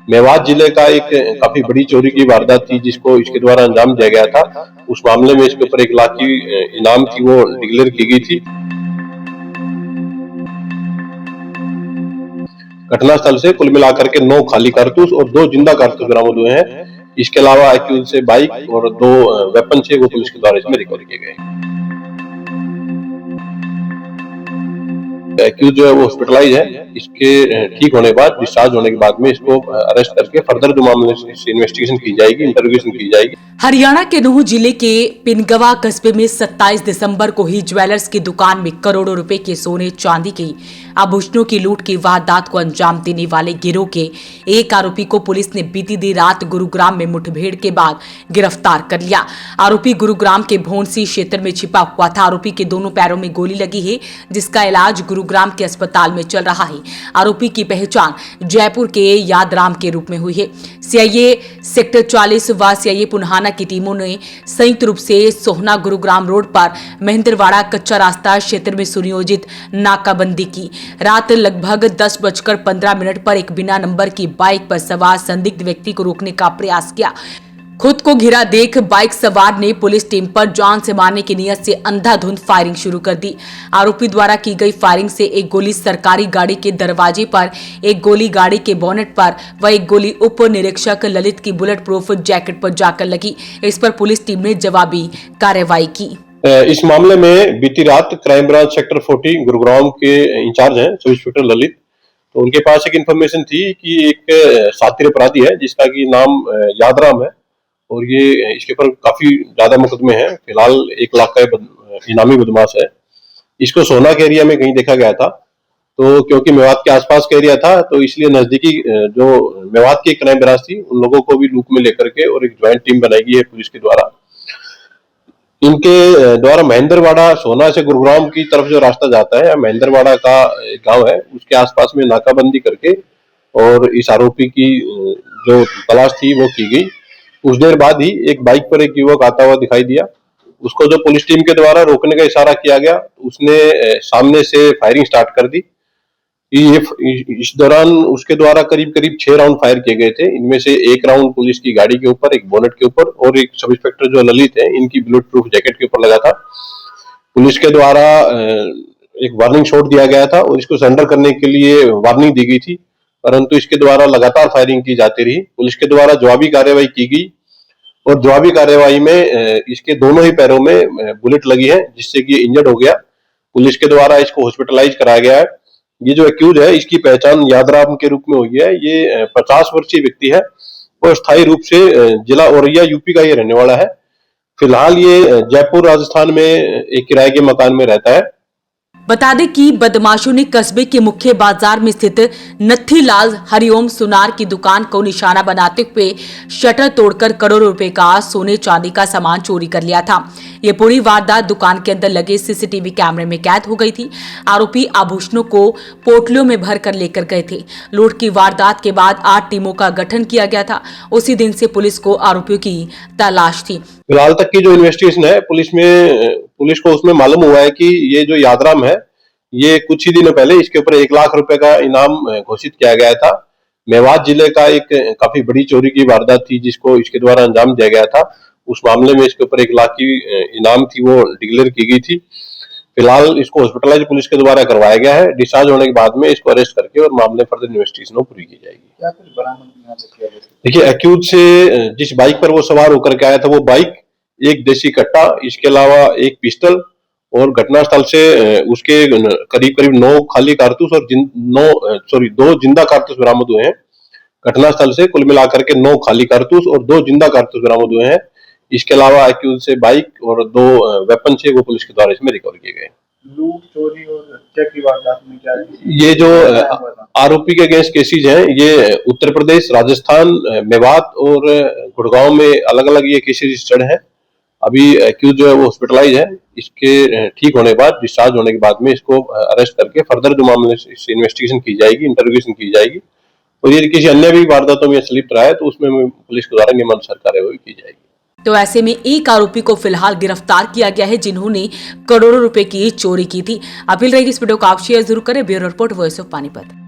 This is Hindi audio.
मेवात जिले का एक काफी बड़ी चोरी की वारदात थी जिसको इसके द्वारा अंजाम दिया गया था। उस मामले में इसके ऊपर 1 लाख की इनाम थी वो डिक्लेयर की गई थी। घटनास्थल से कुल मिलाकर के 9 खाली कारतूस और 2 जिंदा कारतूस बरामद हुए हैं। इसके अलावा एक्यूज से बाइक और 2 वेपन थे वो पुलिस के द्वारा इसमें रिकवर किए गए। एक्यूज जो है वो हॉस्पिटलाइज है। इसके ठीक होने के बाद, डिस्चार्ज होने के बाद में इसको अरेस्ट करके फर्दर जो मामले से इन्वेस्टिगेशन की जाएगी, इंटरोगेशन की जाएगी। हरियाणा के नूंह जिले के पिनगवा कस्बे में 27 दिसंबर को ही ज्वेलर्स की दुकान में करोड़ों रुपए के सोने चांदी के आभूषणों की लूट की वारदात को अंजाम देने वाले गिरोह के एक आरोपी को पुलिस ने बीती देर रात गुरुग्राम में मुठभेड़ के बाद गिरफ्तार कर लिया। आरोपी गुरुग्राम के भोंसी क्षेत्र में छिपा हुआ था। आरोपी के दोनों पैरों में गोली लगी है जिसका इलाज गुरुग्राम के अस्पताल में चल रहा है। आरोपी की पहचान जयपुर के यादराम के रूप में हुई है। सीआईए सेक्टर 40 व सीआईए पुन्हाना की टीमों ने संयुक्त रूप से सोहना गुरुग्राम रोड पर महेंद्रवाड़ा कच्चा रास्ता क्षेत्र में सुनियोजित नाकाबंदी की। रात लगभग 10:15 पर एक बिना नंबर की बाइक पर सवार संदिग्ध व्यक्ति को रोकने का प्रयास किया। खुद को घिरा देख बाइक सवार ने पुलिस टीम पर जान से मारने की नियत से अंधाधुंध फायरिंग शुरू कर दी। आरोपी द्वारा की गई फायरिंग से एक गोली सरकारी गाड़ी के दरवाजे पर, एक गोली गाड़ी के बोनेट पर व एक गोली उप निरीक्षक ललित की बुलेट प्रूफ जैकेट पर जाकर लगी। इस पर पुलिस टीम ने जवाबी कार्रवाई की। इस मामले में बीती रात क्राइम ब्रांच सेक्टर 40 गुरुग्राम के इंचार्ज हैं सब इंस्पेक्टर ललित, तो उनके पास एक इन्फॉर्मेशन थी कि एक शातिर अपराधी है जिसका कि नाम यादराम है और ये इसके ऊपर काफी ज्यादा मुकदमे हैं। फिलहाल 1 लाख का इनामी बदमाश है। इसको सोना के एरिया में कहीं देखा गया था, तो क्योंकि मेवात के आसपास का एरिया था तो इसलिए नजदीकी जो मेवात की क्राइम ब्रांच थी उन लोगों को भी लूप में लेकर के और एक ज्वाइंट टीम बनाई गई है पुलिस के द्वारा। इनके द्वारा महेंद्रवाड़ा सोना से गुरुग्राम की तरफ जो रास्ता जाता है, महेंद्रवाड़ा का गांव है, उसके आसपास में नाकाबंदी करके और इस आरोपी की जो तलाश थी वो की गई। कुछ देर बाद ही एक बाइक पर एक युवक आता हुआ दिखाई दिया। उसको जो पुलिस टीम के द्वारा रोकने का इशारा किया गया, उसने सामने से फायरिंग स्टार्ट कर दी। इस दौरान उसके द्वारा करीब 6 राउंड फायर किए गए थे। इनमें से 1 राउंड पुलिस की गाड़ी के ऊपर, एक बोनेट के ऊपर और एक सब इंस्पेक्टर जो ललित है इनकी बुलेट प्रूफ जैकेट के ऊपर लगा था। पुलिस के द्वारा एक वार्निंग शॉट दिया गया था और इसको सरेंडर करने के लिए वार्निंग दी गई थी, परंतु इसके द्वारा लगातार फायरिंग की जाती रही। पुलिस के द्वारा जवाबी कार्रवाई की गई और जवाबी कार्रवाई में इसके दोनों ही पैरों में बुलेट लगी है जिससे कि इंजर्ड हो गया। पुलिस के द्वारा इसको हॉस्पिटलाइज कराया गया है। ये जो एक्यूज है इसकी पहचान यादराम के रूप में हुई है। ये 50 वर्षीय व्यक्ति है और स्थायी रूप से जिला औरैया यूपी का ये रहने वाला है। फिलहाल ये जयपुर राजस्थान में एक किराए के मकान में रहता है। बता दें कि बदमाशों ने कस्बे के मुख्य बाजार में स्थित नथीलाल हरिओम सुनार की दुकान को निशाना बनाते हुए शटर तोड़कर करोड़ों रुपए का सोने चांदी का सामान चोरी कर लिया था। ये पूरी वारदात दुकान के अंदर लगे सीसीटीवी कैमरे में कैद हो गई थी। आरोपी आभूषणों को पोटलियों में भर कर लेकर गए थे। लूट की वारदात के बाद 8 टीमों का गठन किया गया था। उसी दिन से पुलिस को आरोपियों की तलाश थी। फिलहाल तक की जो इन्वेस्टिगेशन है पुलिस को उसमें मालूम हुआ है कि ये जो यादराम है ये कुछ ही दिनों पहले इसके ऊपर 1 लाख रुपए का इनाम घोषित किया गया था। मेवात जिले का एक काफी बड़ी चोरी की वारदात थी जिसको इसके द्वारा अंजाम दिया गया था। उस मामले में इसके ऊपर 1 लाख की इनाम थी वो डिक्लेयर की गई थी। फिलहाल इसको हॉस्पिटलाइज पुलिस के द्वारा करवाया गया है। डिस्चार्ज होने के बाद में इसको अरेस्ट करके और मामले फर्दर इन्वेस्टिगेशन पूरी की जाएगी। क्या कुछ बरामद? देखिए, एक्यूज से जिस बाइक पर वो सवार होकर के आया था वो बाइक, एक देसी कट्टा, इसके अलावा एक पिस्टल और घटनास्थल से उसके करीब 9 खाली कारतूस और 2 जिंदा कारतूस बरामद हुए हैं। घटनास्थल से कुल मिलाकर के 9 खाली कारतूस और 2 जिंदा कारतूस बरामद हुए हैं। इसके अलावा एक्यूज से बाइक और 2 वेपन थे वो पुलिस के द्वारा इसमें रिकवर किए गए। लूट, चोरी और हत्या की वारदात में क्या ये जो आरोपी के अगेंस्ट केसेज हैं ये उत्तर प्रदेश, राजस्थान, मेवात और गुड़गांव में अलग अलग ये केसेज रजिस्टर्ड हैं। अभी एक्यूज जो है वो हॉस्पिटलाइज है। इसके ठीक होने के बाद, डिस्चार्ज होने के बाद में इसको अरेस्ट करके फर्दर जो मामले से इन्वेस्टिगेशन की जाएगी, इंटरोगेशन की जाएगी और यदि किसी अन्य भी वारदातों में संलिप्त रहा है तो उसमें पुलिस के द्वारा नियमानुसार कार्रवाई की जाएगी। तो ऐसे में एक आरोपी को फिलहाल गिरफ्तार किया गया है जिन्होंने करोड़ों रुपए की चोरी की थी। अपील रहेगी इस वीडियो को आप शेयर जरूर करें। Bureau report, voice of Panipat.